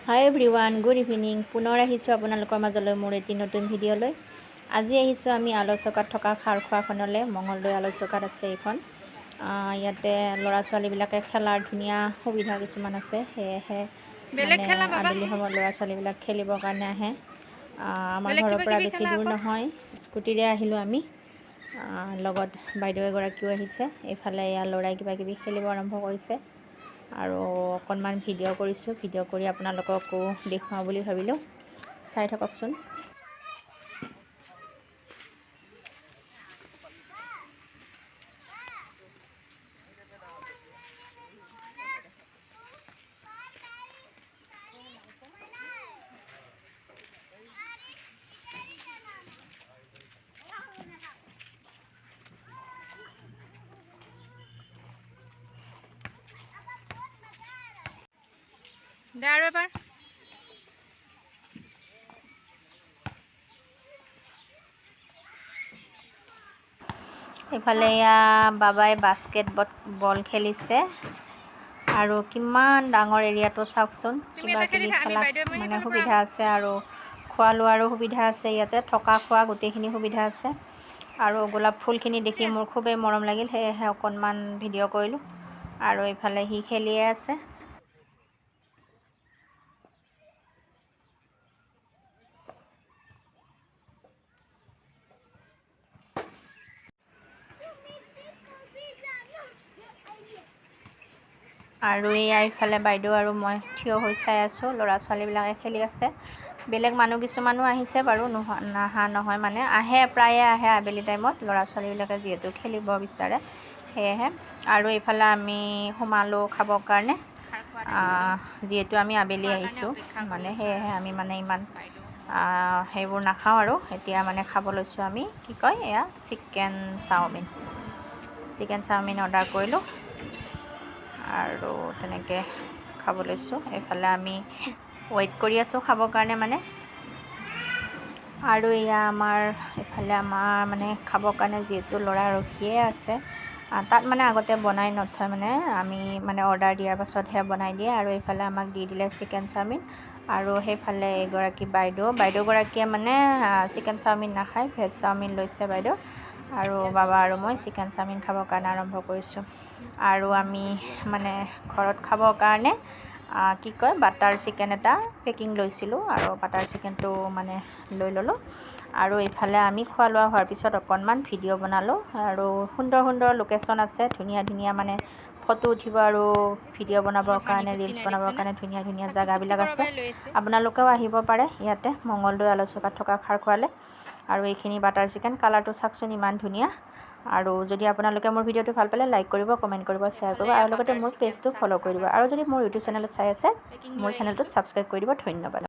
হাই everyone, good evening. পুনৰ আহিছোঁ আপোনালোকৰ মাজলৈ মোৰ এটি নতুন ভিডিঅ'লৈ। আজি আহিছোঁ আমি আলচকাত থকা খাৰখোৱাখনলৈ। মঙলদৈ আলচকাত আছে এইখন। ইয়াতে ল'ৰা ছোৱালীবিলাকে খেলাৰ ধুনীয়া সুবিধা কিছুমান আছে, সেয়েহে মানে আবেলি সময়ত ল'ৰা ছোৱালীবিলাক খেলিবৰ কাৰণে আহে। আমাৰ ঘৰৰ পৰা বেছি দূৰ নহয়, স্কুটিৰে আহিলোঁ আমি। লগত বাইদেউ এগৰাকীও আহিছে। এইফালে এয়া ল'ৰাই কিবা কিবি খেলিব আৰম্ভ কৰিছে আৰু অকণমান ভিডিঅ' কৰিছোঁ। ভিডিঅ' কৰি আপোনালোককো দেখুৱাওঁ বুলি ভাবিলোঁ, চাই থাককচোন। এইফালে এয়া বাবাই বাস্কেট বল খেলিছে আৰু কিমান ডাঙৰ এৰিয়াটো চাওকচোন। কিবা কিবি খেলা মানে সুবিধা আছে আৰু খোৱা লোৱাৰো সুবিধা আছে। ইয়াতে থকা খোৱা গোটেইখিনি সুবিধা আছে আৰু গোলাপ ফুলখিনি দেখি মোৰ খুবেই মৰম লাগিল, সেয়েহে অকণমান ভিডিঅ' কৰিলোঁ। আৰু এইফালে সি খেলিয়ে আছে। আৰু এয়া ইফালে বাইদেউ আৰু মই থিয় হৈ চাই আছোঁ, ল'ৰা ছোৱালীবিলাকে খেলি আছে। বেলেগ মানুহ কিছুমানো আহিছে বাৰু, নহা নহয় মানে, আহে প্ৰায়ে আহে আবেলি টাইমত ল'ৰা ছোৱালীবিলাকে যিহেতু খেলিব বিচাৰে, সেয়েহে। আৰু এইফালে আমি সোমালোঁ খাবৰ কাৰণে, যিহেতু আমি আবেলি আহিছোঁ মানে, সেয়েহে আমি মানে ইমান সেইবোৰ নাখাওঁ আৰু। এতিয়া মানে খাব লৈছোঁ আমি, কি কয় এয়া চিকেন চাওমিন অৰ্ডাৰ কৰিলোঁ আৰু তেনেকৈ খাব লৈছোঁ। এইফালে আমি ৱেইট কৰি আছোঁ খাবৰ কাৰণে মানে। আৰু এয়া এইফালে আমাৰ মানে খাবৰ কাৰণে যিহেতু ল'ৰা ৰখিয়ে আছে, তাত মানে আগতে বনাই নথয় মানে, আমি মানে অৰ্ডাৰ দিয়াৰ পাছতহে বনাই দিয়ে। আৰু এইফালে আমাক দি দিলে চিকেন চাওমিন। আৰু সেইফালে এগৰাকী বাইদেউগৰাকীয়ে মানে চিকেন চাওমিন নাখায়, ভেজ চাওমিন লৈছে বাইদেউ। আৰু বাবা আৰু মই চিকেন চাওমিন খাবৰ কাৰণে আৰম্ভ কৰিছোঁ। আৰু আমি মানে ঘৰত খাবৰ কাৰণে কি কয় বাটাৰ চিকেন এটা পেকিং লৈছিলোঁ আৰু বাটাৰ চিকেনটো মানে লৈ ল'লোঁ। আৰু এইফালে আমি খোৱা লোৱা হোৱাৰ পিছত অকণমান ভিডিঅ' বনালোঁ। আৰু সুন্দৰ সুন্দৰ লোকেশ্যন আছে, ধুনীয়া ধুনীয়া মানে ফটো উঠিব আৰু ভিডিঅ' বনাবৰ কাৰণে, ৰিলচ বনাবৰ কাৰণে ধুনীয়া ধুনীয়া জেগাবিলাক আছে। আপোনালোকেও আহিব পাৰে ইয়াতে মঙলদৈ আলচকাত থকা খাৰখোৱালে। আৰু এইখিনি বাটাৰ চিকেন, কালাৰটো চাওকচোন ইমান ধুনীয়া। আৰু যদি আপোনালোকে মোৰ ভিডিঅ'টো ভাল পালে লাইক কৰিব, কমেণ্ট কৰিব, শ্বেয়াৰ কৰিব আৰু লগতে মোৰ পেজটো ফ'ল' কৰি দিব। আৰু যদি মোৰ ইউটিউব চেনেলত চাই আছে, মোৰ চেনেলটো ছাবস্ক্ৰাইব কৰি দিব। ধন্যবাদ।